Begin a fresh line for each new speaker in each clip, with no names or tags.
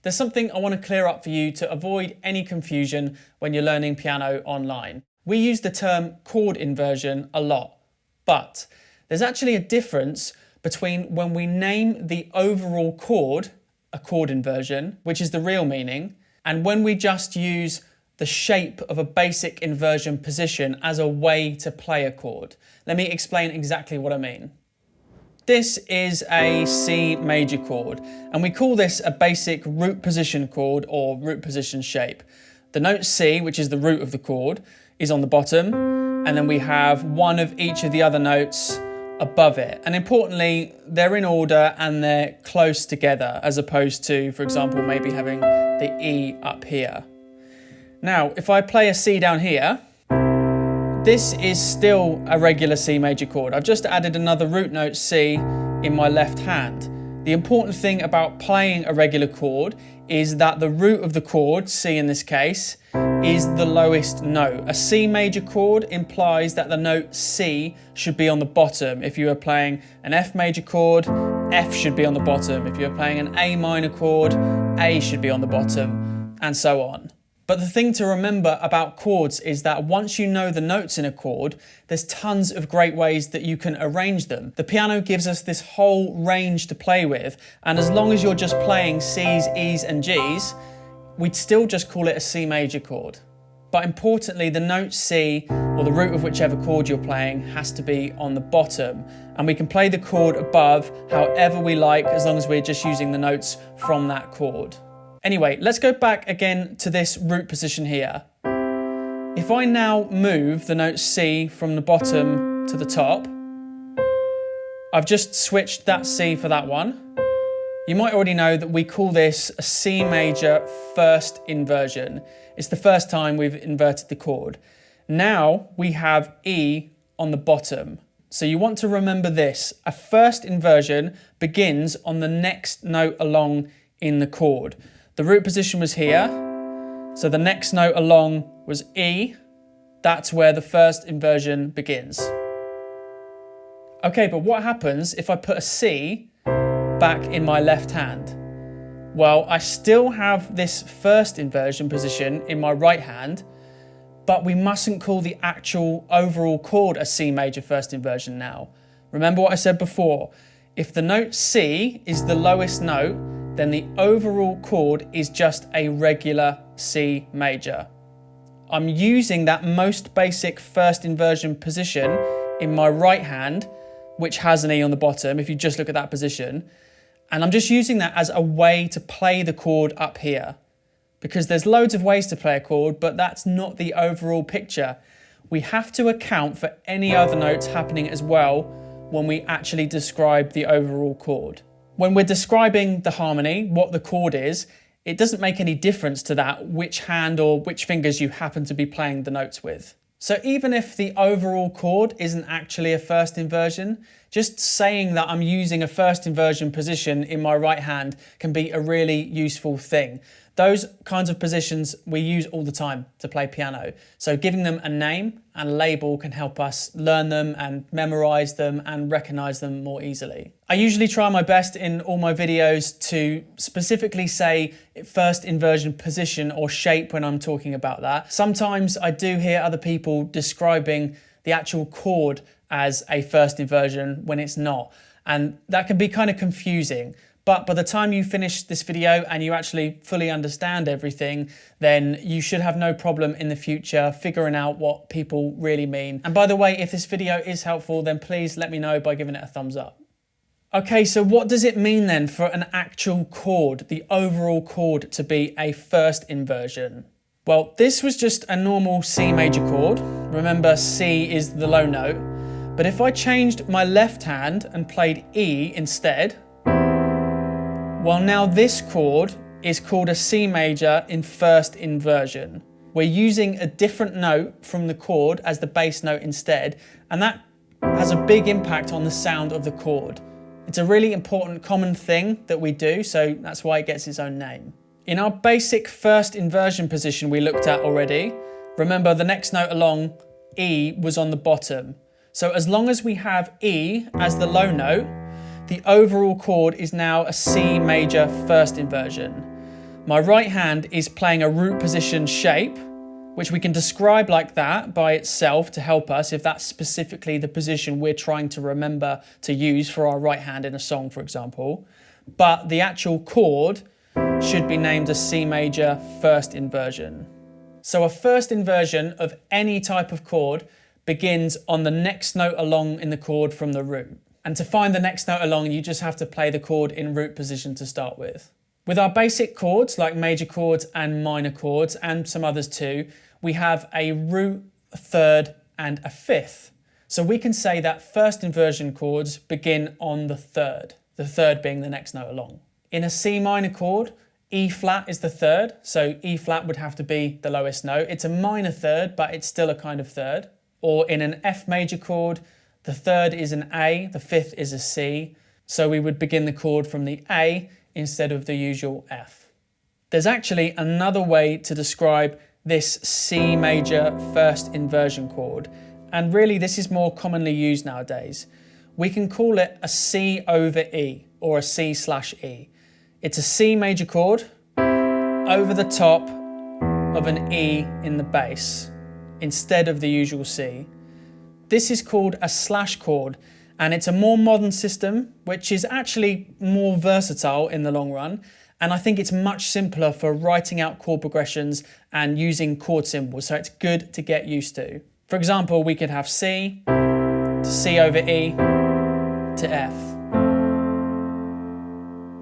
There's something I want to clear up for you to avoid any confusion when you're learning piano online. We use the term chord inversion a lot, but there's actually a difference between when we name the overall chord a chord inversion, which is the real meaning, and when we just use the shape of a basic inversion position as a way to play a chord. Let me explain exactly what I mean. This is a C major chord, and we call this a basic root position chord or root position shape. The note C, which is the root of the chord, is on the bottom, and then we have one of each of the other notes above it. And importantly, they're in order and they're close together, as opposed to, for example, maybe having the E up here. Now, if I play a C down here, this is still a regular C major chord. I've just added another root note C in my left hand. The important thing about playing a regular chord is that the root of the chord, C in this case, is the lowest note. A C major chord implies that the note C should be on the bottom. If you are playing an F major chord, F should be on the bottom. If you're playing an A minor chord, A should be on the bottom, and so on. But the thing to remember about chords is that once you know the notes in a chord, there's tons of great ways that you can arrange them. The piano gives us this whole range to play with, and as long as you're just playing C's, E's and G's, we'd still just call it a C major chord. But importantly, the note C, or the root of whichever chord you're playing, has to be on the bottom. And we can play the chord above however we like, as long as we're just using the notes from that chord. Anyway, let's go back again to this root position here. If I now move the note C from the bottom to the top, I've just switched that C for that one. You might already know that we call this a C major first inversion. It's the first time we've inverted the chord. Now we have E on the bottom. So you want to remember this. A first inversion begins on the next note along in the chord. The root position was here, so the next note along was E. That's where the first inversion begins. Okay, but what happens if I put a C back in my left hand? Well, I still have this first inversion position in my right hand, but we mustn't call the actual overall chord a C major first inversion now. Remember what I said before. If the note C is the lowest note, then the overall chord is just a regular C major. I'm using that most basic first inversion position in my right hand, which has an E on the bottom, if you just look at that position, and I'm just using that as a way to play the chord up here. Because there's loads of ways to play a chord, but that's not the overall picture. We have to account for any other notes happening as well when we actually describe the overall chord. When we're describing the harmony, what the chord is, it doesn't make any difference to that which hand or which fingers you happen to be playing the notes with. So even if the overall chord isn't actually a first inversion, just saying that I'm using a first inversion position in my right hand can be a really useful thing. Those kinds of positions we use all the time to play piano. So giving them a name and a label can help us learn them and memorize them and recognize them more easily. I usually try my best in all my videos to specifically say first inversion position or shape when I'm talking about that. Sometimes I do hear other people describing the actual chord as a first inversion when it's not. And that can be kind of confusing. But by the time you finish this video and you actually fully understand everything, then you should have no problem in the future figuring out what people really mean. And by the way, if this video is helpful, then please let me know by giving it a thumbs up. Okay, so what does it mean then for an actual chord, the overall chord, to be a first inversion? Well, this was just a normal C major chord. Remember, C is the low note. But if I changed my left hand and played E instead, well, now this chord is called a C major in first inversion. We're using a different note from the chord as the bass note instead, and that has a big impact on the sound of the chord. It's a really important common thing that we do, so that's why it gets its own name. In our basic first inversion position we looked at already, remember the next note along, E, was on the bottom. So as long as we have E as the low note, the overall chord is now a C major first inversion. My right hand is playing a root position shape, which we can describe like that by itself to help us if that's specifically the position we're trying to remember to use for our right hand in a song, for example. But the actual chord should be named a C major first inversion. So a first inversion of any type of chord begins on the next note along in the chord from the root. And to find the next note along, you just have to play the chord in root position to start with. With our basic chords, like major chords and minor chords, and some others too, we have a root, a third, and a fifth. So we can say that first inversion chords begin on the third being the next note along. In a C minor chord, E flat is the third, so E flat would have to be the lowest note. It's a minor third, but it's still a kind of third. Or in an F major chord, the third is an A, the fifth is a C, so we would begin the chord from the A instead of the usual F. There's actually another way to describe this C major first inversion chord, and really this is more commonly used nowadays. We can call it a C over E, or a C/E. It's a C major chord over the top of an E in the bass instead of the usual C. This is called a slash chord, and it's a more modern system which is actually more versatile in the long run, and I think it's much simpler for writing out chord progressions and using chord symbols, so it's good to get used to. For example, we could have C to C over E to F.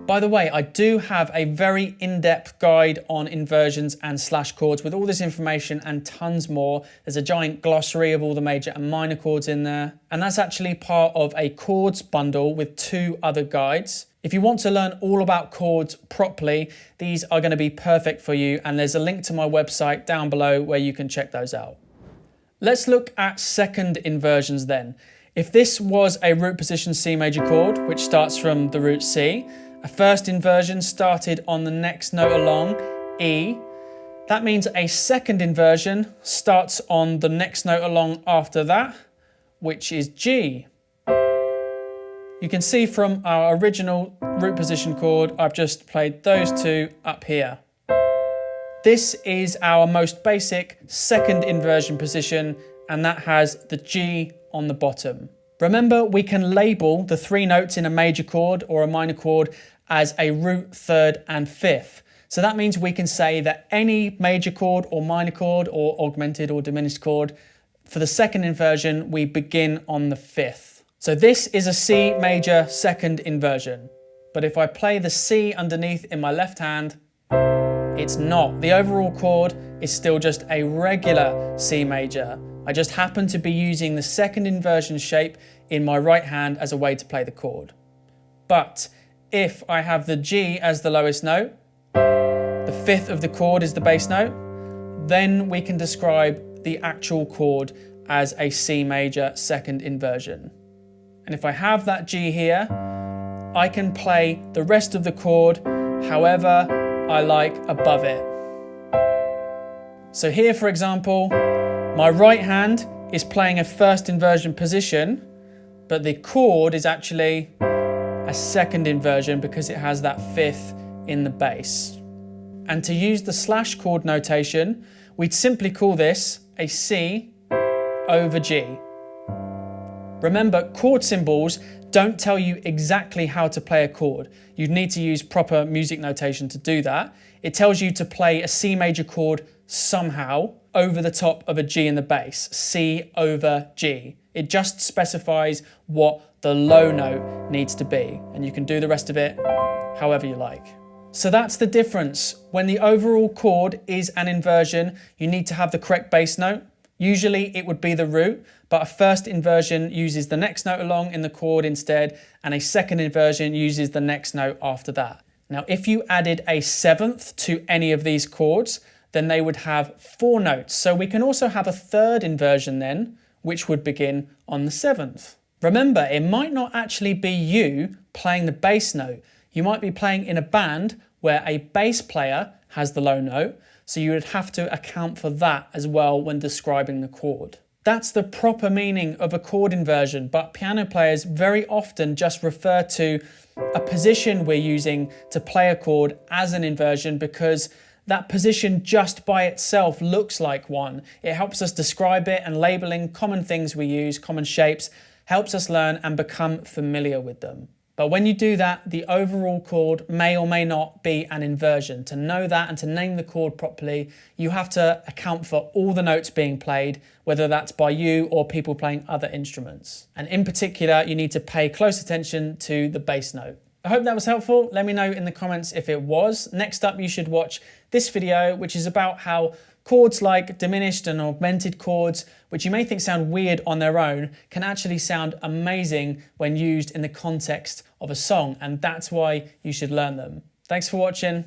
By the way, I do have a very in-depth guide on inversions and slash chords with all this information and tons more. There's a giant glossary of all the major and minor chords in there. And that's actually part of a chords bundle with 2 other guides. If you want to learn all about chords properly, these are going to be perfect for you. And there's a link to my website down below where you can check those out. Let's look at second inversions then. If this was a root position C major chord, which starts from the root C, a first inversion started on the next note along, E. That means a second inversion starts on the next note along after that, which is G. You can see from our original root position chord, I've just played those 2 up here. This is our most basic second inversion position, and that has the G on the bottom. Remember, we can label the 3 notes in a major chord or a minor chord as a root, third, and fifth. So that means we can say that any major chord or minor chord or augmented or diminished chord, for the second inversion, we begin on the fifth. So this is a C major second inversion. But if I play the C underneath in my left hand, it's not. The overall chord is still just a regular C major. I just happen to be using the second inversion shape in my right hand as a way to play the chord. But if I have the G as the lowest note, the fifth of the chord is the bass note, then we can describe the actual chord as a C major second inversion. And if I have that G here, I can play the rest of the chord however I like above it. So here, for example, my right hand is playing a first inversion position, but the chord is actually a second inversion because it has that fifth in the bass. And to use the slash chord notation, we'd simply call this a C over G. Remember, chord symbols don't tell you exactly how to play a chord. You'd need to use proper music notation to do that. It tells you to play a C major chord somehow over the top of a G in the bass, C over G. It just specifies what the low note needs to be, and you can do the rest of it however you like. So that's the difference. When the overall chord is an inversion, you need to have the correct bass note. Usually it would be the root, but a first inversion uses the next note along in the chord instead, and a second inversion uses the next note after that. Now, if you added a seventh to any of these chords, then they would have 4 notes. So we can also have a third inversion then, which would begin on the 7th. Remember, it might not actually be you playing the bass note. You might be playing in a band where a bass player has the low note, so you would have to account for that as well when describing the chord. That's the proper meaning of a chord inversion, but piano players very often just refer to a position we're using to play a chord as an inversion, because that position just by itself looks like one. It helps us describe it, and labeling common things we use, common shapes, helps us learn and become familiar with them. But when you do that, the overall chord may or may not be an inversion. To know that and to name the chord properly, you have to account for all the notes being played, whether that's by you or people playing other instruments. And in particular, you need to pay close attention to the bass note. I hope that was helpful. Let me know in the comments if it was. Next up, you should watch this video, which is about how chords like diminished and augmented chords, which you may think sound weird on their own, can actually sound amazing when used in the context of a song, and that's why you should learn them. Thanks for watching.